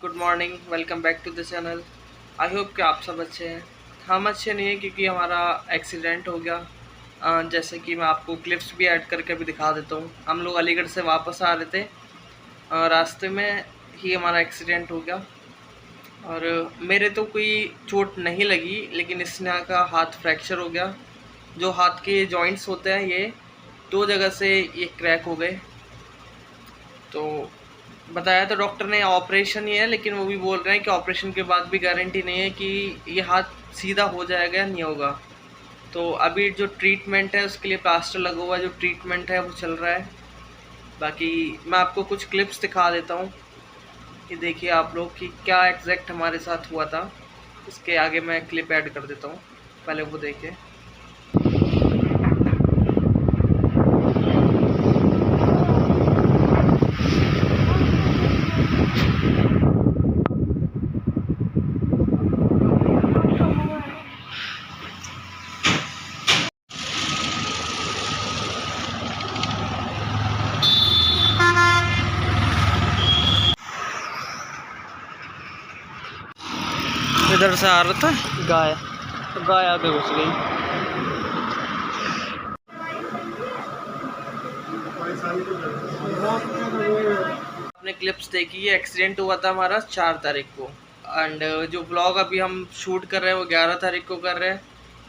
Good morning, welcome back to the channel. I hope कि आप सब अच्छे हैं। हम अच्छे नहीं हैं क्योंकि हमारा एक्सीडेंट हो गया। जैसे कि मैं आपको क्लिप्स भी ऐड करके भी दिखा देता हूँ। हम लोग अलीगढ़ से वापस आ रहे थे, रास्ते में ही हमारा एक्सीडेंट हो गया। और मेरे तो कोई चोट नहीं लगी, लेकिन स्नेहा का हाथ फ्रैक्चर हो गया। जो हाथ के जॉइंट्स होते हैं ये दो जगह से ये क्रैक हो गए। तो बताया तो डॉक्टर ने ऑपरेशन ही है, लेकिन वो भी बोल रहे हैं कि ऑपरेशन के बाद भी गारंटी नहीं है कि ये हाथ सीधा हो जाएगा या नहीं होगा। तो अभी जो ट्रीटमेंट है उसके लिए प्लास्टर लगा हुआ, जो ट्रीटमेंट है वो चल रहा है। बाकी मैं आपको कुछ क्लिप्स दिखा देता हूँ कि देखिए आप लोग कि क्या एग्जैक्ट हमारे साथ हुआ था। इसके आगे मैं क्लिप ऐड कर देता हूँ, पहले वो देखिए। इधर से आ रहा था गाय, तो गाय आगे घुस गई। आपने क्लिप्स देखी, ये एक्सीडेंट हुआ था हमारा 4 तारीख को। एंड जो ब्लॉग अभी हम शूट कर रहे हैं वो 11 तारीख को कर रहे हैं,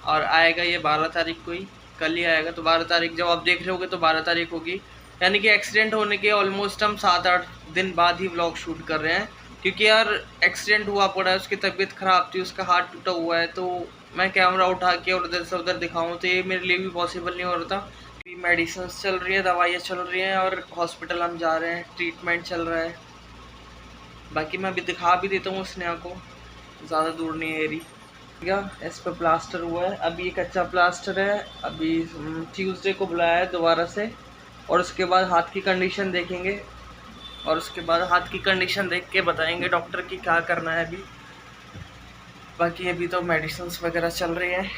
और आएगा ये 12 तारीख को ही, कल ही आएगा। तो 12 तारीख जब आप देख रहे होगे तो 12 तारीख होगी। यानी कि एक्सीडेंट होने के ऑलमोस्ट हम 7-8 दिन बाद ही ब्लॉग शूट कर रहे हैं। क्योंकि यार एक्सीडेंट हुआ पड़ा है, उसकी तबीयत ख़राब थी, उसका हाथ टूटा हुआ है, तो मैं कैमरा उठा के और इधर से उधर दिखाऊँ तो ये मेरे लिए भी पॉसिबल नहीं हो रहा था। मेडिसिन चल रही है, दवाइयाँ चल रही हैं, और हॉस्पिटल हम जा रहे हैं, ट्रीटमेंट चल रहा है। बाकी मैं अभी दिखा भी देता हूँ स्नेहा को, ज़्यादा दूर नहीं है एरिया। इस पर प्लास्टर हुआ है, अभी ये कच्चा प्लास्टर है। अभी ट्यूसडे को बुलाया है दोबारा से, और उसके बाद हाथ की कंडीशन देखेंगे, और उसके बाद हाथ की कंडीशन देख के बताएंगे डॉक्टर की क्या करना है अभी। बाकी अभी तो मेडिसिन वगैरह चल रही हैं।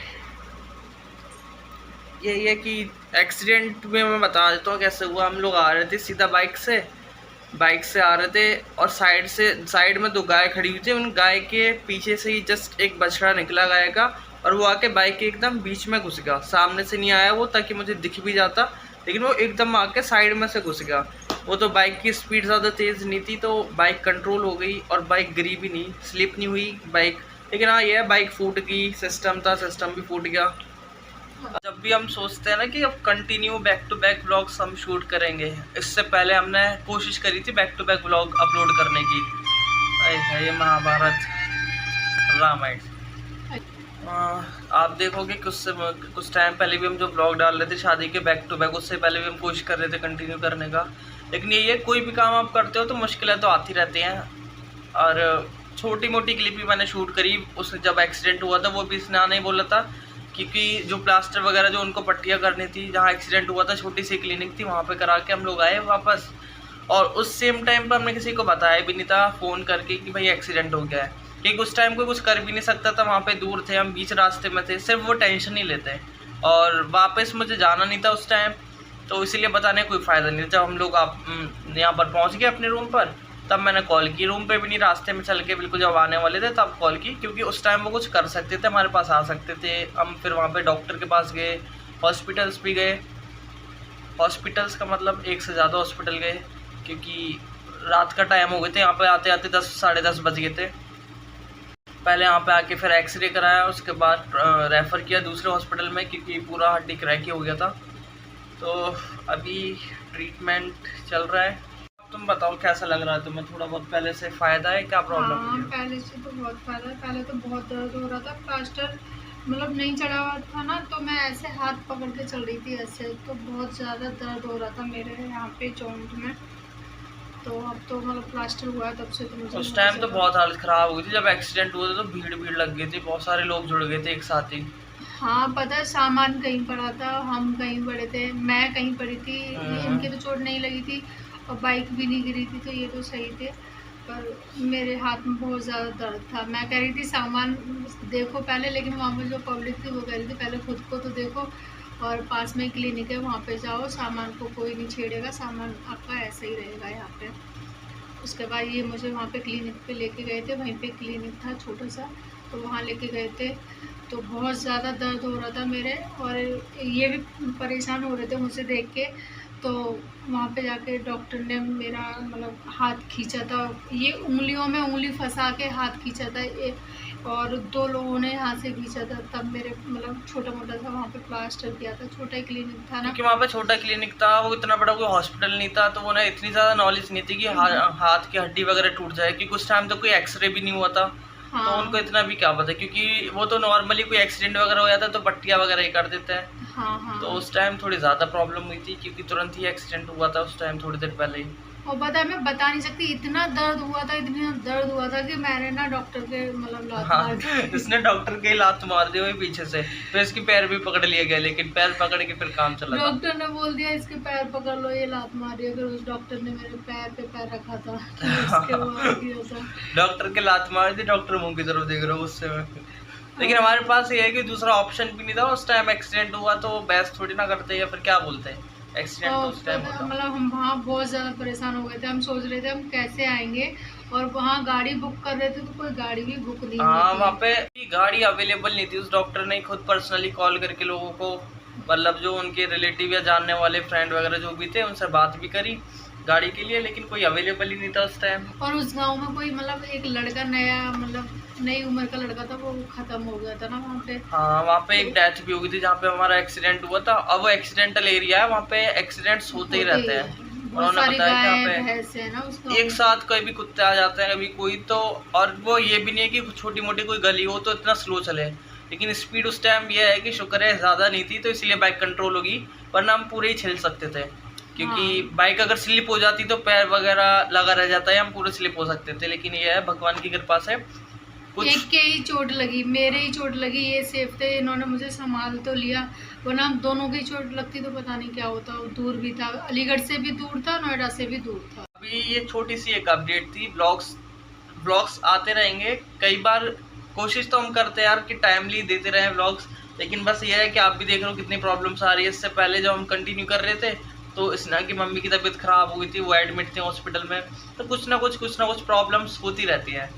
यही है कि एक्सीडेंट में मैं बता देता हूँ कैसे हुआ। हम लोग आ रहे थे सीधा बाइक से आ रहे थे, और साइड में 2 गाय खड़ी हुई थी। उन गाय के पीछे से ही जस्ट एक बछड़ा निकला गाय का, और वो आके बाइक के एकदम बीच में घुस गया। सामने से नहीं आया वो, ताकि मुझे दिख भी जाता, लेकिन वो एकदम आके साइड में से घुस गया। वो तो बाइक की स्पीड ज़्यादा तेज़ नहीं थी, तो बाइक कंट्रोल हो गई और बाइक गिरी भी नहीं, स्लिप नहीं हुई बाइक। लेकिन हाँ ये है, बाइक फूट गई, सिस्टम भी फूट गया। जब भी हम सोचते हैं ना कि अब continue back to back vlogs हम शूट करेंगे, इससे पहले हमने कोशिश करी थी back to back vlog upload करने की। है ये महाभारत रामायण। आप देखोगे कुछ टाइम पहले भी हम जो व्लॉग डाल रहे थे शादी के बैक टू बैक, उससे पहले भी हम कोशिश कर रहे थे कंटिन्यू करने का। लेकिन ये कोई भी काम आप करते हो तो मुश्किलें तो आती रहती हैं। और छोटी मोटी क्लिप भी मैंने शूट करी, उस जब एक्सीडेंट हुआ था वो भी स्नेहा ने बोला था, क्योंकि जो प्लास्टर वगैरह जो उनको पट्टियाँ करनी थी, जहाँ एक्सीडेंट हुआ था छोटी सी क्लिनिक थी, वहाँ पे करा के हम लोग आए वापस। और उस सेम टाइम पर हमने किसी को बताया भी नहीं था फ़ोन करके कि भाई एक्सीडेंट हो गया है, क्योंकि उस टाइम कोई कुछ कर भी नहीं सकता था। वहाँ पे दूर थे, हम बीच रास्ते में थे, सिर्फ वो टेंशन ही लेते। और वापस मुझे जाना नहीं था उस टाइम, तो इसीलिए बताने कोई फ़ायदा नहीं था। जब हम लोग यहाँ पर पहुँच गए अपने रूम पर, तब मैंने कॉल की। रूम पे भी नहीं, रास्ते में चल के बिल्कुल जब आने वाले थे तब कॉल की, क्योंकि उस टाइम वो कुछ कर सकते थे, हमारे पास आ सकते थे। हम फिर वहाँ पे डॉक्टर के पास गए, हॉस्पिटल्स भी गए। हॉस्पिटल्स का मतलब 1 से ज़्यादा हॉस्पिटल गए, क्योंकि रात का टाइम हो गए थे। यहाँ पे आते आते 10 साढ़े 10 बज गए थे। पहले यहाँ पे आके फिर एक्सरे कराया, उसके बाद रेफ़र किया दूसरे हॉस्पिटल में, क्योंकि पूरा हड्डी क्रैक ही हो गया था। तो अभी ट्रीटमेंट चल रहा है। तुम बताओ कैसा लग रहा है तुम्हें? थोड़ा बहुत पहले से फ़ायदा है, क्या प्रॉब्लम हाँ, है? पहले से तो बहुत फ़ायदा है। पहले तो बहुत दर्द हो रहा था, प्लास्टर मतलब नहीं चढ़ा हुआ था ना, तो मैं ऐसे हाथ पकड़ के चल रही थी ऐसे, तो बहुत ज़्यादा दर्द हो रहा था मेरे यहाँ पे जॉइंट में। तो अब तो मतलब प्लास्टर हुआ है तब से तो मुझे उस बहुत टाइम तो ज़्यादा। बहुत हालत ख़राब हो गई थी जब एक्सीडेंट हुआ था, तो भीड़ लग गई थी, बहुत सारे लोग जुड़ गए थे एक साथ ही। हाँ, पता है, सामान कहीं पड़ा था, हम कहीं पड़े थे, मैं कहीं पड़ी थी। इनके तो चोट नहीं लगी थी और बाइक भी नहीं गिरी थी, तो ये तो सही थे। पर मेरे हाथ में बहुत ज़्यादा दर्द था। मैं कह रही थी सामान देखो पहले, लेकिन वहाँ पर जो पब्लिक थी वो कह रही थी पहले खुद को तो देखो, और पास में क्लिनिक है वहाँ पे जाओ, सामान को कोई नहीं छेड़ेगा, सामान आपका ऐसे ही रहेगा यहाँ पे। उसके बाद ये मुझे वहाँ पे क्लिनिक पे लेके गए थे, वहीं पे क्लिनिक था छोटा सा, तो वहाँ लेके गए थे। तो बहुत ज़्यादा दर्द हो रहा था मेरे, और ये भी परेशान हो रहे थे मुझे देख के। तो वहाँ पे जाके डॉक्टर ने मेरा मतलब हाथ खींचा था, ये उंगलियों में उंगली फंसा के हाथ खींचा था ये, और 2 लोगों ने हाथ से खींचा था। तब मेरे मतलब छोटा मोटा था, वहाँ पे प्लास्टर किया था, छोटा ही क्लिनिक था ना, क्योंकि वहाँ पे छोटा क्लिनिक था, वो इतना बड़ा कोई हॉस्पिटल नहीं था, तो वो ना इतनी ज़्यादा नॉलेज नहीं थी कि हाथ की हड्डी वगैरह टूट जाए, क्योंकि उस टाइम तो कोई एक्सरे भी नहीं हुआ था। तो हाँ उनको इतना भी क्या पता, क्योंकि वो तो नॉर्मली कोई एक्सीडेंट वगैरह हो जाता है तो पट्टियाँ वगैरह ही कर देते हैं। हाँ हाँ। तो उस टाइम थोड़ी ज़्यादा प्रॉब्लम हुई थी, क्योंकि तुरंत ही एक्सीडेंट हुआ था उस टाइम, थोड़ी देर पहले ही। और पता है, मैं बता नहीं सकती, इतना दर्द हुआ था, इतना दर्द हुआ था कि मैंने ना डॉक्टर के मतलब लात हाँ, मार दी। इसने डॉक्टर के ही लात मार दी वही पीछे से, तो इसकी पैर भी पकड़ लिया गया, लेकिन पैर पकड़ के फिर काम चला था। डॉक्टर ने बोल दिया इसके पैर पकड़ लो, ये लात मारी। अगर उस डॉक्टर ने मेरे पैर पे पैर रखा था तो इसके बाद ही होता। डॉक्टर के लात मार दी, डॉक्टर मुंह की तरफ देख रहा हूँ उससे मैं। लेकिन हमारे पास ये है कि दूसरा ऑप्शन भी नहीं था, उस टाइम एक्सीडेंट हुआ तो बहस थोड़ी ना करते या फिर क्या बोलते हैं, एक्सीडेंट तो उस टाइम होता। मतलब हम वहाँ बहुत ज़्यादा परेशान हो गए थे, हम सोच रहे थे हम कैसे आएंगे, और वहाँ गाड़ी बुक कर रहे थे तो कोई गाड़ी भी बुक नहीं हाँ, हुई वहाँ थी। पे गाड़ी अवेलेबल नहीं थी। उस डॉक्टर ने खुद पर्सनली कॉल करके लोगों को, मतलब जो उनके रिलेटिव या जानने वाले फ्रेंड वगैरह जो भी थे, उनसे बात भी करी गाड़ी के लिए, लेकिन कोई अवेलेबल ही नहीं था उस टाइम। और उस गांव में कोई मतलब एक लड़का नया, मतलब नई उम्र का लड़का था, वो खत्म हो गया था ना वहाँ पे। हाँ, वहाँ पे एक डेथ भी हो गई थी जहाँ पे हमारा एक्सीडेंट हुआ था। अब वो एक्सीडेंटल एरिया है, वहाँ पे एक्सीडेंट्स होते ही रहते हैं। बहुत उन्होंने सारी बताया कि यहाँ गाय पे भैंस है ना उस गाँव एक में। साथ कोई भी कुत्ते आ जाते हैं, कभी कोई तो, और वो ये भी नहीं है कि छोटी मोटी कोई गली हो तो इतना स्लो चले, लेकिन स्पीड उस टाइम ये है कि शुक्र है ज़्यादा नहीं थी, तो इसलिए बाइक कंट्रोल होगी, वरना हम पूरे ही छिल सकते थे। क्योंकि हाँ। बाइक अगर स्लिप हो जाती तो पैर वगैरह लगा रह जाता है, हम पूरे स्लिप हो सकते थे। लेकिन ये है भगवान की कृपा से कुछ। एक के ही चोट लगी, मेरे ही चोट लगी, ये सेफ थे, इन्होंने मुझे संभाल तो लिया, वरना हम दोनों की चोट लगती तो पता नहीं क्या होता। और दूर भी था, अलीगढ़ से भी दूर था, नोएडा से भी दूर था। अभी ये छोटी सी एक अपडेट थी, ब्लॉग्स आते रहेंगे। कई बार कोशिश तो हम करते हैं यार कि टाइमली देते रहें ब्लॉग्स, लेकिन बस ये है कि आप भी देख रहे हो कितनी प्रॉब्लम्स आ रही है। इससे पहले जब हम कंटिन्यू कर रहे थे तो स्नेहा की मम्मी की तबीयत ख़राब हो गई थी, वो एडमिट थे हॉस्पिटल में, तो कुछ ना कुछ प्रॉब्लम्स होती रहती हैं।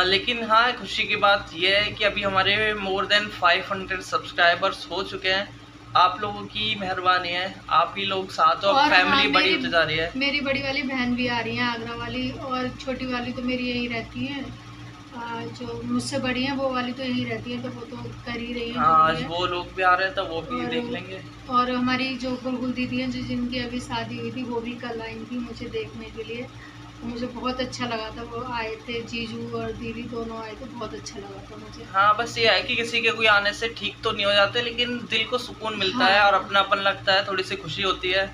लेकिन हाँ, खुशी की बात यह है कि अभी हमारे मोर देन 500 सब्सक्राइबर्स हो चुके हैं। आप लोगों की मेहरबानी है, आप ही लोग साथ हो, और फैमिली बड़ी होती जा रही है। मेरी बड़ी वाली बहन भी आ रही है, आगरा वाली, और छोटी वाली तो मेरी यहीं रहती है। जो मुझसे बड़ी है वो वाली तो यहीं रहती है, तो वो तो कर ही रही है। हाँ, आज वो लोग भी आ रहे हैं तो वो भी देख लेंगे। और हमारी जो गुलगुल दीदी है, जो जिनकी अभी शादी हुई थी, वो भी कल आई थी मुझे देखने के लिए। तो मुझे बहुत अच्छा लगा था, वो आए थे, जीजू और दीदी दोनों आए थे, बहुत अच्छा लगा था मुझे। हाँ, बस ये है कि किसी के कोई आने से ठीक तो नहीं हो जाते, लेकिन दिल को सुकून मिलता है हाँ। और अपनापन लगता है, थोड़ी सी खुशी होती है।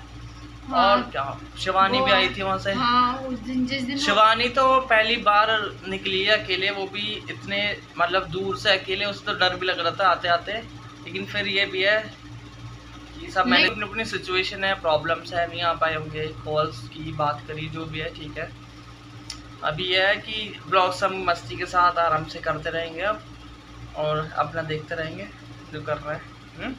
हाँ। और क्या, शिवानी भी आई थी वहाँ से। हाँ, उस दिन जिस दिन शिवानी तो पहली बार निकली है अकेले, वो भी इतने मतलब दूर से अकेले, उसे तो डर भी लग रहा था आते आते। लेकिन फिर ये भी है कि सब मैंने अपनी अपनी सिचुएशन है, प्रॉब्लम्स है, नहीं आ पाए होंगे, कॉल्स की बात करी, जो भी है ठीक है। अभी यह है कि ब्लॉग्स हम मस्ती के साथ आराम से करते रहेंगे अब, और अपना देखते रहेंगे जो कर रहे हैं।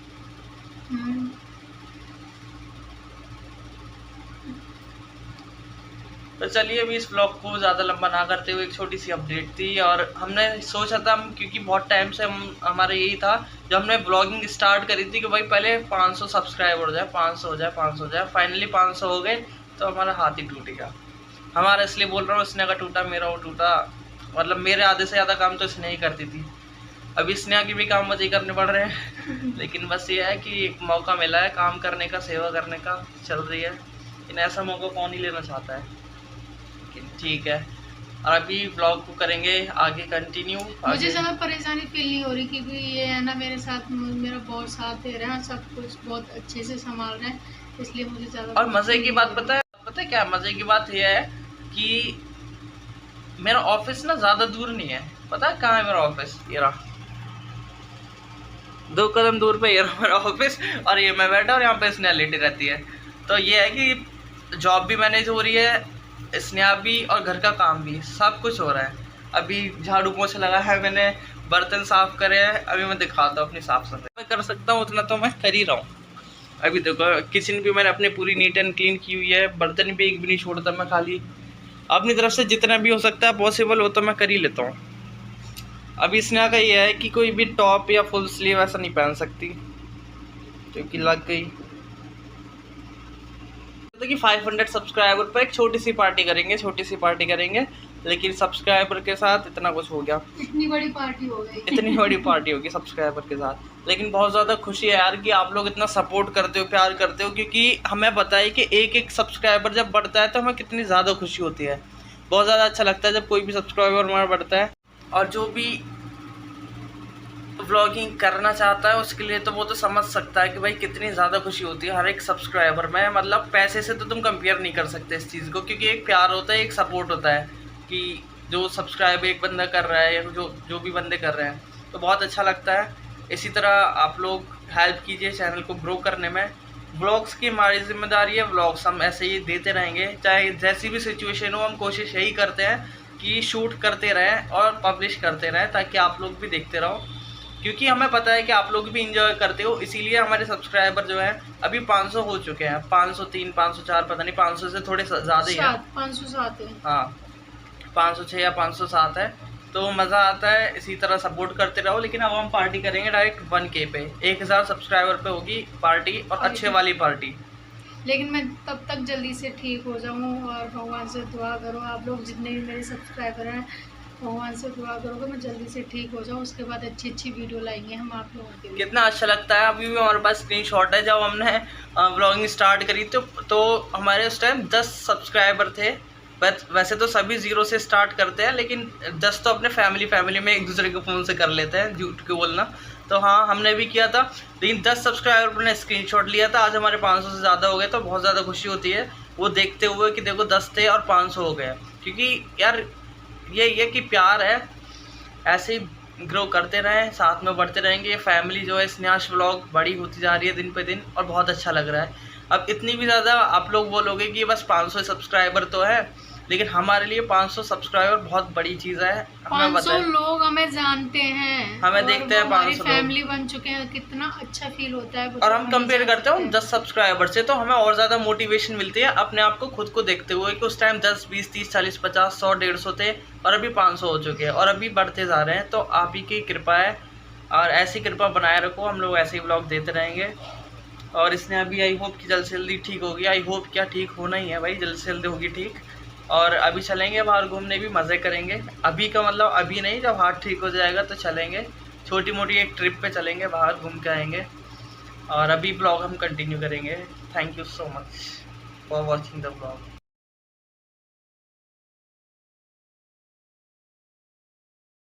तो चलिए, अभी इस ब्लॉग को ज़्यादा लंबा ना करते हुए एक छोटी सी अपडेट थी। और हमने सोचा था, हम क्योंकि बहुत टाइम से हमारा यही था, जब हमने ब्लॉगिंग स्टार्ट करी थी कि भाई पहले 500 सब्सक्राइबर हो जाए, 500 हो जाए, 500 हो जाए। फाइनली 500 हो गए तो हमारा हाथ ही टूट गया। हमारा इसलिए बोल रहा हूँ, स्नेहा का टूटा, मेरा वो टूटा, मतलब मेरे आधे से ज़्यादा काम तो स्नेहा ही करती थी। अभी स्नेहा के भी काम मुझे ही करने पड़ रहे हैं। लेकिन बस ये है कि एक मौका मिला है काम करने का, सेवा करने का, चल रही है। लेकिन ऐसा मौका कौन ही लेना चाहता है, लेकिन ठीक है। और अभी ब्लॉग को करेंगे आगे कंटिन्यू। मुझे ज़्यादा परेशानी फील नहीं हो रही, क्योंकि ये है ना मेरे साथ, मेरा बहुत साथ दे रहा है, सब कुछ बहुत अच्छे से संभाल रहे हैं, इसलिए मुझे ज़्यादा। और मज़े की बात पता है क्या, मज़े की बात यह है कि मेरा ऑफिस ना ज़्यादा दूर नहीं है। पता है कहाँ है मेरा ऑफिस? ये रहा, 2 कदम दूर पे ये रहा मेरा ऑफिस, और ये मैं बैठा और यहाँ पे स्नेहा लेटी रहती है। तो ये है कि जॉब भी मैनेज हो रही है, स्नेहा भी, और घर का काम भी, सब कुछ हो रहा है। अभी झाड़ू पोछा लगा है मैंने, बर्तन साफ करे हैं, अभी मैं दिखाता हूँ अपनी साफ सफाई। मैं कर सकता हूँ उतना तो मैं कर ही रहा हूँ। अभी देखो, किचन भी मैंने अपनी पूरी नीट एंड क्लीन की हुई है, बर्तन भी एक भी नहीं छोड़ता मैं खाली। अपनी तरफ से जितना भी हो सकता है पॉसिबल वो तो मैं कर ही लेता हूँ। अभी इसने का ये है कि कोई भी टॉप या फुल स्लीव ऐसा नहीं पहन सकती क्योंकि लग गई। तो कि 500 सब्सक्राइबर पर एक छोटी सी पार्टी करेंगे, लेकिन सब्सक्राइबर के साथ इतना कुछ हो गया, इतनी बड़ी पार्टी हो गई इतनी बड़ी पार्टी होगी सब्सक्राइबर के साथ। लेकिन बहुत ज़्यादा खुशी है यार कि आप लोग इतना सपोर्ट करते हो, प्यार करते हो, क्योंकि हमें पता है कि एक एक सब्सक्राइबर जब बढ़ता है तो हमें कितनी ज़्यादा खुशी होती है। बहुत ज़्यादा अच्छा लगता है जब कोई भी सब्सक्राइबर हमारा बढ़ता है। और जो भी व्लॉगिंग करना चाहता है उसके लिए तो वो तो समझ सकता है कि भाई कितनी ज़्यादा खुशी होती है हर एक सब्सक्राइबर में। मतलब पैसे से तो तुम कंपेयर नहीं कर सकते इस चीज़ को, क्योंकि एक प्यार होता है, एक सपोर्ट होता है कि जो सब्सक्राइब एक बंदा कर रहा है या जो भी बंदे कर रहे हैं, तो बहुत अच्छा लगता है। इसी तरह आप लोग हेल्प कीजिए चैनल को ग्रो करने में। व्लॉग्स की हमारी जिम्मेदारी है, व्लॉग्स हम ऐसे ही देते रहेंगे, चाहे जैसी भी सिचुएशन हो। हम कोशिश यही करते हैं कि शूट करते रहें और पब्लिश करते रहें ताकि आप लोग भी देखते रहो, क्योंकि हमें पता है कि आप लोग भी इंजॉय करते हो। इसीलिए हमारे सब्सक्राइबर जो हैं अभी 500 हो चुके हैं, 503 504 पता नहीं, 500 से थोड़े ज़्यादा ही है, 507 है। हाँ 506 या 507 है। तो मज़ा आता है, इसी तरह सपोर्ट करते रहो। लेकिन अब हम पार्टी करेंगे डायरेक्ट 1K पे, 1000 सब्सक्राइबर पे होगी पार्टी, और अच्छे वाली पार्टी। लेकिन मैं तब तक जल्दी से ठीक हो जाऊँ और भगवान से दुआ करो, आप लोग जितने भी मेरे सब्सक्राइबर हैं भगवान से दुआ करोगे मैं जल्दी से ठीक हो जाऊँ, उसके बाद अच्छी अच्छी वीडियो लाएंगे हम आप लोगों के लिए। कितना अच्छा लगता है। अभी भी हमारे पास स्क्रीनशॉट है, जब हमने व्लॉगिंग स्टार्ट करी तो हमारे उस टाइम 10 सब्सक्राइबर थे। वैसे तो सभी 0 से स्टार्ट करते हैं, लेकिन 10 तो अपने फैमिली में एक दूसरे के फ़ोन से कर लेते हैं, झूठ के बोलना। तो हाँ, हमने भी किया था, लेकिन 10 सब्सक्राइबर ने स्क्रीनशॉट लिया था। आज हमारे 500 से ज़्यादा हो गए, तो बहुत ज़्यादा खुशी होती है वो देखते हुए कि देखो 10 थे और 500 हो गए। क्योंकि यार ये कि प्यार है, ऐसे ही ग्रो करते रहें, साथ में बढ़ते रहेंगे। ये फैमिली जो है स्नेहाश व्लॉग बड़ी होती जा रही है दिन पे दिन, और बहुत अच्छा लग रहा है। अब इतनी भी ज़्यादा आप लोग बोलोगे कि बस 500 सब्सक्राइबर तो है, लेकिन हमारे लिए 500 सब्सक्राइबर बहुत बड़ी चीज़ है। हमें 500 लोग हमें जानते हैं, हमें देखते हैं, 500 फैमिली बन चुके हैं, कितना अच्छा फील होता है। और हम कंपेयर करते हैं 10 सब्सक्राइबर से, तो हमें और ज़्यादा मोटिवेशन मिलती है अपने आप को, खुद को देखते हुए कि उस टाइम 10 20 30 40 50 100 150 थे और अभी 500 हो चुके हैं और अभी बढ़ते जा रहे हैं। तो आप ही की कृपा है, और ऐसी कृपा बनाए रखो। हम लोग ऐसे ही ब्लॉग देते रहेंगे। और इसने अभी आई होप कि जल्द से जल्दी ठीक होगी। आई होप क्या, ठीक होना ही है भाई, जल्द से जल्दी होगी ठीक। और अभी चलेंगे बाहर घूमने, भी मज़े करेंगे। अभी का मतलब अभी नहीं, जब हार्ट ठीक हो जाएगा तो चलेंगे, छोटी मोटी एक ट्रिप पे चलेंगे, बाहर घूम के आएंगे। और अभी ब्लॉग हम कंटिन्यू करेंगे। Thank you so much for watching the blog.